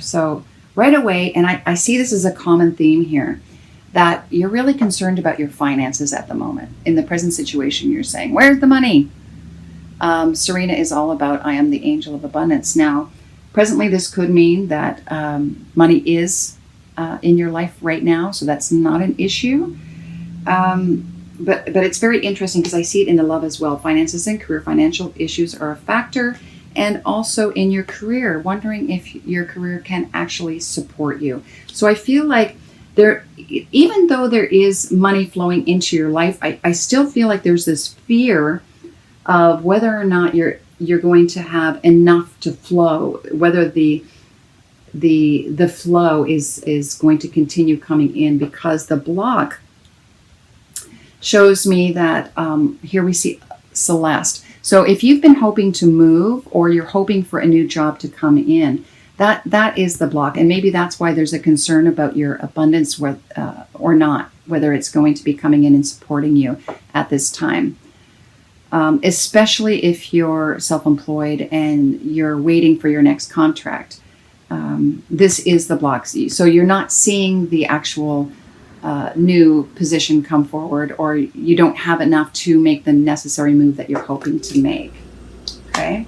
So right away, and I see this as a common theme here, that you're really concerned about your finances at the moment. In the present situation, you're saying, where's the money? Serena is all about, I am the angel of abundance. Now, presently, this could mean that money is in your life right now, so that's not an issue. But it's very interesting because I see it in the love as well. Finances and career, financial issues are a factor. And also in your career, wondering if your career can actually support you. So I feel like even though there is money flowing into your life, I still feel like there's this fear of whether or not you're going to have enough to flow, whether the flow is going to continue coming in, because the block shows me that here we see Celeste. So if you've been hoping to move, or you're hoping for a new job to come in, that is the block. And maybe that's why there's a concern about your abundance or not, whether it's going to be coming in and supporting you at this time. Especially if you're self-employed and you're waiting for your next contract. This is the block. So you're not seeing the actual new position come forward, or you don't have enough to make the necessary move that you're hoping to make. Okay.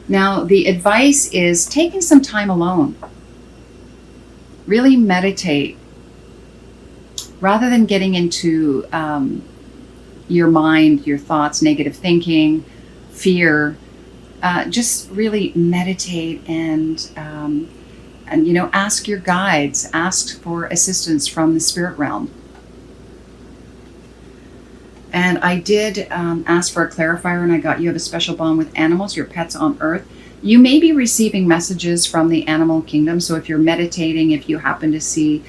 Now, the advice is taking some time alone. Really meditate. Rather than getting into your mind, your thoughts, negative thinking, fear, just really meditate and ask your guides, ask for assistance from the spirit realm. And I did ask for a clarifier, and I got, you have a special bond with animals, your pets on earth. You may be receiving messages from the animal kingdom. So if you're meditating, if you happen to see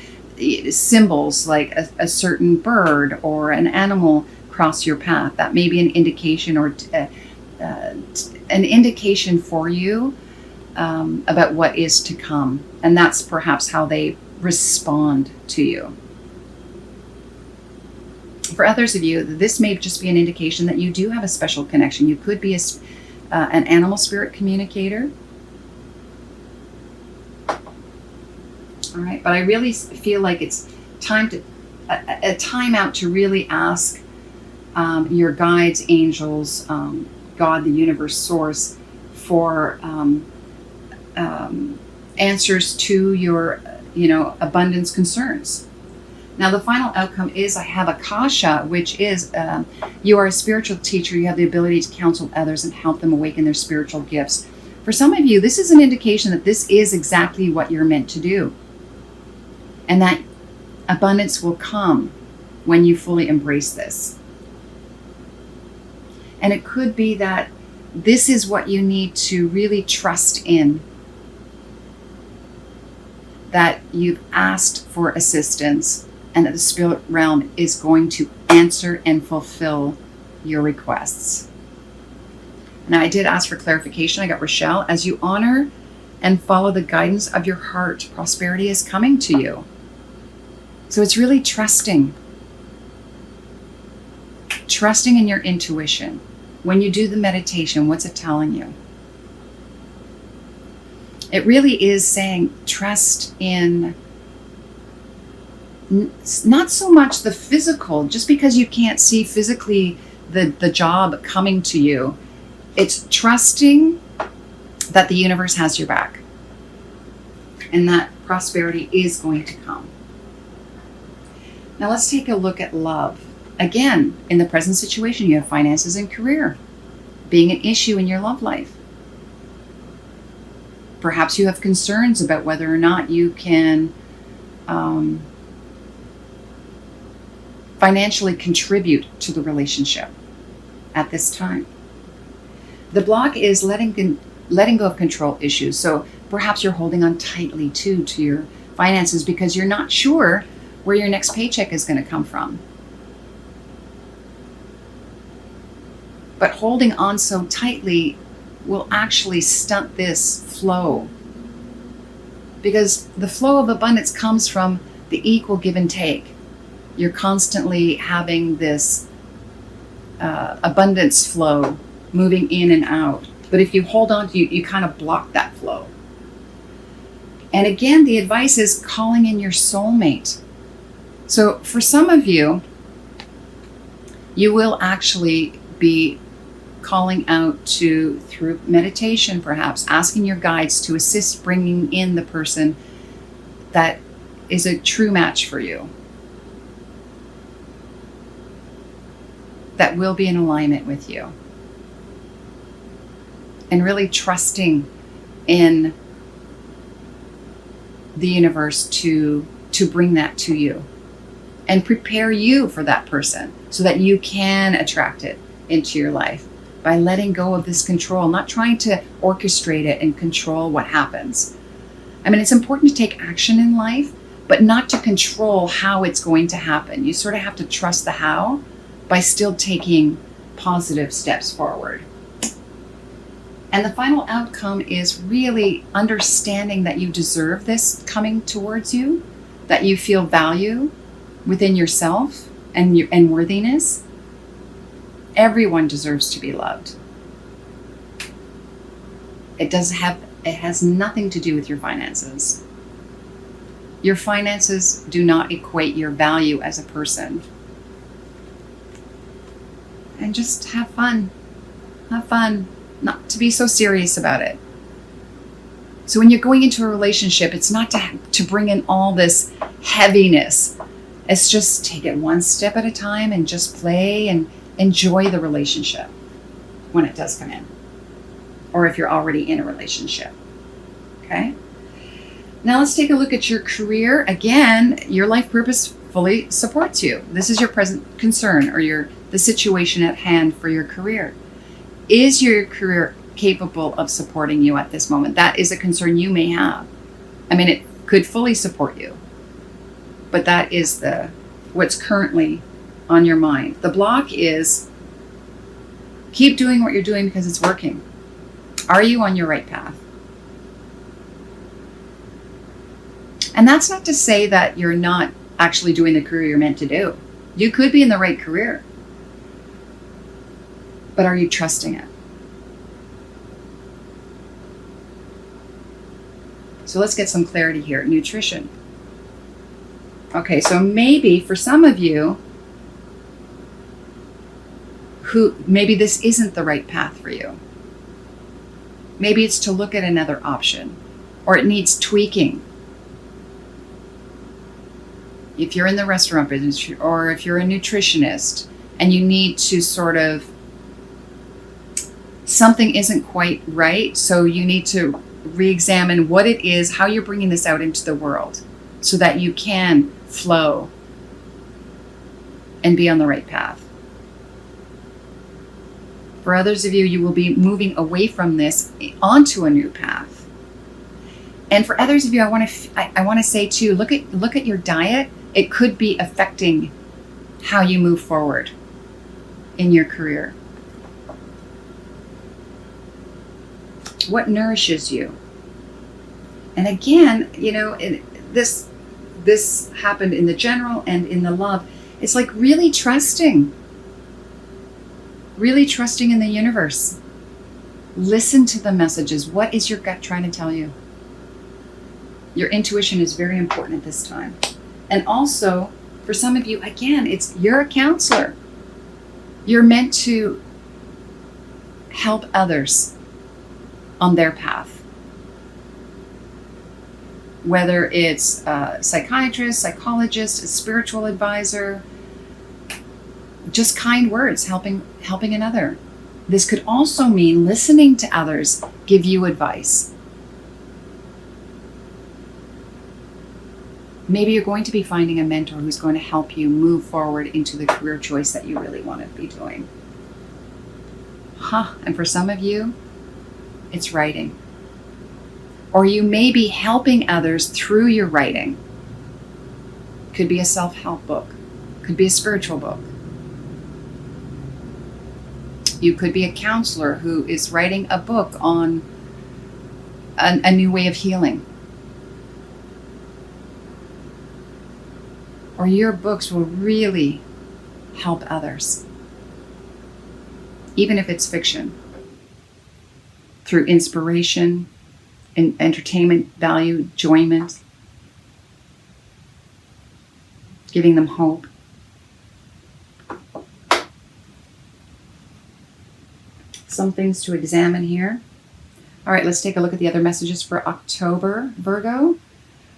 symbols like a certain bird or an animal cross your path, that may be an indication, or an indication for you about what is to come. And that's perhaps how they respond to you. For others of you, this may just be an indication that you do have a special connection. You could be an animal spirit communicator. All right, but I really feel like it's time to a time out to really ask your guides, angels, God, the universe, source, for answers to your, abundance concerns. Now, the final outcome is I have Akasha, which is you are a spiritual teacher. You have the ability to counsel others and help them awaken their spiritual gifts. For some of you, this is an indication that this is exactly what you're meant to do. And that abundance will come when you fully embrace this. And it could be that this is what you need to really trust in. That you've asked for assistance, and that the spirit realm is going to answer and fulfill your requests. Now, I did ask for clarification. I got Rochelle. As you honor and follow the guidance of your heart, prosperity is coming to you. So it's really trusting. Trusting in your intuition. When you do the meditation, what's it telling you? It really is saying trust in not so much the physical, just because you can't see physically the job coming to you. It's trusting that the universe has your back and that prosperity is going to come. Now let's take a look at love. Again, in the present situation, you have finances and career being an issue in your love life. Perhaps you have concerns about whether or not you can financially contribute to the relationship at this time. The block is letting go of control issues. So perhaps you're holding on tightly to your finances because you're not sure where your next paycheck is going to come from. But holding on so tightly will actually stunt this flow, because the flow of abundance comes from the equal give and take. You're constantly having this abundance flow moving in and out. But if you hold on to you kind of block that flow. And again, the advice is calling in your soulmate. So for some of you, you will actually be calling out to, through meditation perhaps, asking your guides to assist bringing in the person that is a true match for you, that will be in alignment with you. And really trusting in the universe to bring that to you and prepare you for that person so that you can attract it into your life by letting go of this control, not trying to orchestrate it and control what happens. I mean, it's important to take action in life, but not to control how it's going to happen. You sort of have to trust the how by still taking positive steps forward. And the final outcome is really understanding that you deserve this coming towards you, that you feel value within yourself and worthiness. Everyone deserves to be loved. It has nothing to do with your finances. Your finances do not equate your value as a person. And just have fun. Have fun. Not to be so serious about it. So when you're going into a relationship, it's not to bring in all this heaviness. It's just take it one step at a time and just play and enjoy the relationship when it does come in. Or if you're already in a relationship. Okay? Now let's take a look at your career. Again, your life purpose fully supports you. This is your present concern or the situation at hand for your career. Is your career capable of supporting you at this moment? That is a concern you may have. I mean, it could fully support you, but that is what's currently on your mind. The block is keep doing what you're doing because it's working. Are you on your right path? And that's not to say that you're not actually doing the career you're meant to do. You could be in the right career. But are you trusting it? So let's get some clarity here. Nutrition. Okay, so maybe for some of you who maybe this isn't the right path for you. Maybe it's to look at another option, or it needs tweaking. If you're in the restaurant business, or if you're a nutritionist and you need to sort of, something isn't quite right, so you need to re-examine what it is, how you're bringing this out into the world so that you can flow and be on the right path. For others of you, you will be moving away from this onto a new path. And for others of you, I want to say too, look at your diet. It could be affecting how you move forward in your career. What nourishes you? And again, this happened in the general and in the love. It's like really trusting in the universe. Listen to the messages. What is your gut trying to tell you? Your intuition is very important at this time. And also, for some of you, again, you're a counselor. You're meant to help others on their path. Whether it's a psychiatrist, psychologist, a spiritual advisor, just kind words, helping another. This could also mean listening to others give you advice. Maybe you're going to be finding a mentor who's going to help you move forward into the career choice that you really want to be doing. And for some of you, it's writing. Or you may be helping others through your writing. Could be a self-help book. Could be a spiritual book. You could be a counselor who is writing a book on a new way of healing. Or your books will really help others, even if it's fiction, through inspiration, entertainment value, enjoyment, giving them hope. Some things to examine here. All right, let's take a look at the other messages for October, Virgo.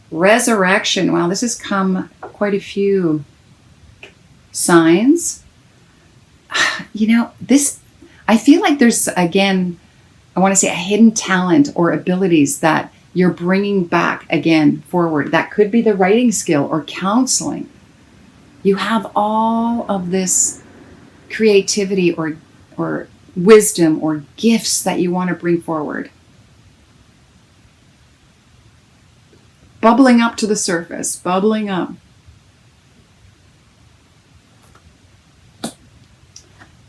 Resurrection. Wow, this has come quite a few signs. You know, this, I feel like there's, again, I want to say a hidden talent or abilities that you're bringing back again forward. That could be the writing skill or counseling. You have all of this creativity or wisdom or gifts that you want to bring forward. Bubbling up to the surface, bubbling up.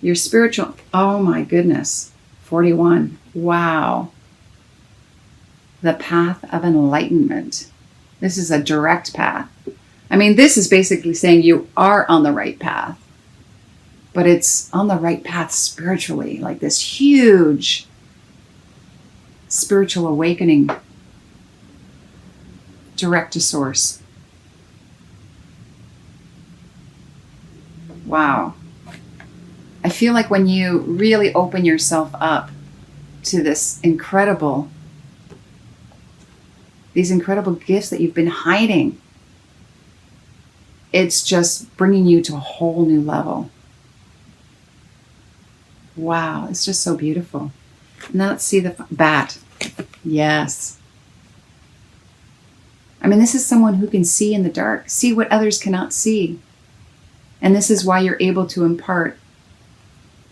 Your spiritual, oh my goodness, 41. Wow. The path of enlightenment. This is a direct path. I mean, this is basically saying you are on the right path, but it's on the right path spiritually, like this huge spiritual awakening, direct to source. Wow. I feel like when you really open yourself up to these incredible gifts that you've been hiding, it's just bringing you to a whole new level. Wow, it's just so beautiful. Now let's see the bat. Yes. I mean, this is someone who can see in the dark, see what others cannot see. And this is why you're able to impart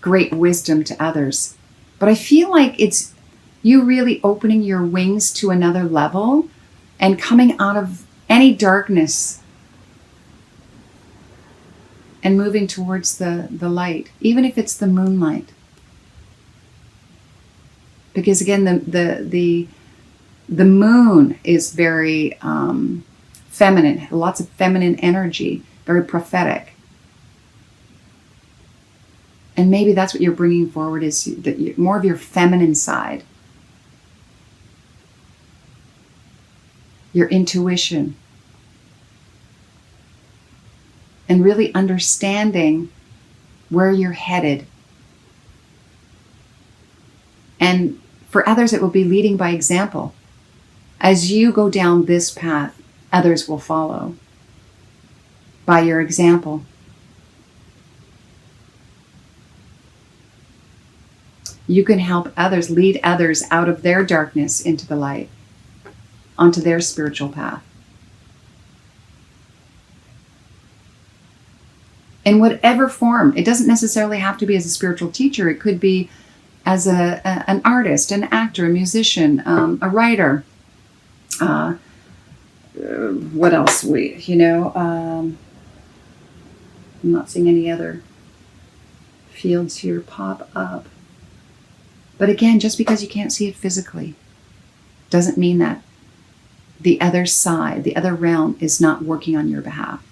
great wisdom to others. But I feel like it's you really opening your wings to another level and coming out of any darkness and moving towards the light, even if it's the moonlight. Because again, the moon is very feminine, lots of feminine energy, very prophetic. And maybe that's what you're bringing forward, is more of your feminine side, your intuition, and really understanding where you're headed. And for others, it will be leading by example. As you go down this path, others will follow by your example. You can help others, lead others out of their darkness into the light, onto their spiritual path. In whatever form. It doesn't necessarily have to be as a spiritual teacher. It could be as an artist, an actor, a musician, a writer. What else? I'm not seeing any other fields here pop up. But again, just because you can't see it physically doesn't mean that the other side, the other realm, is not working on your behalf.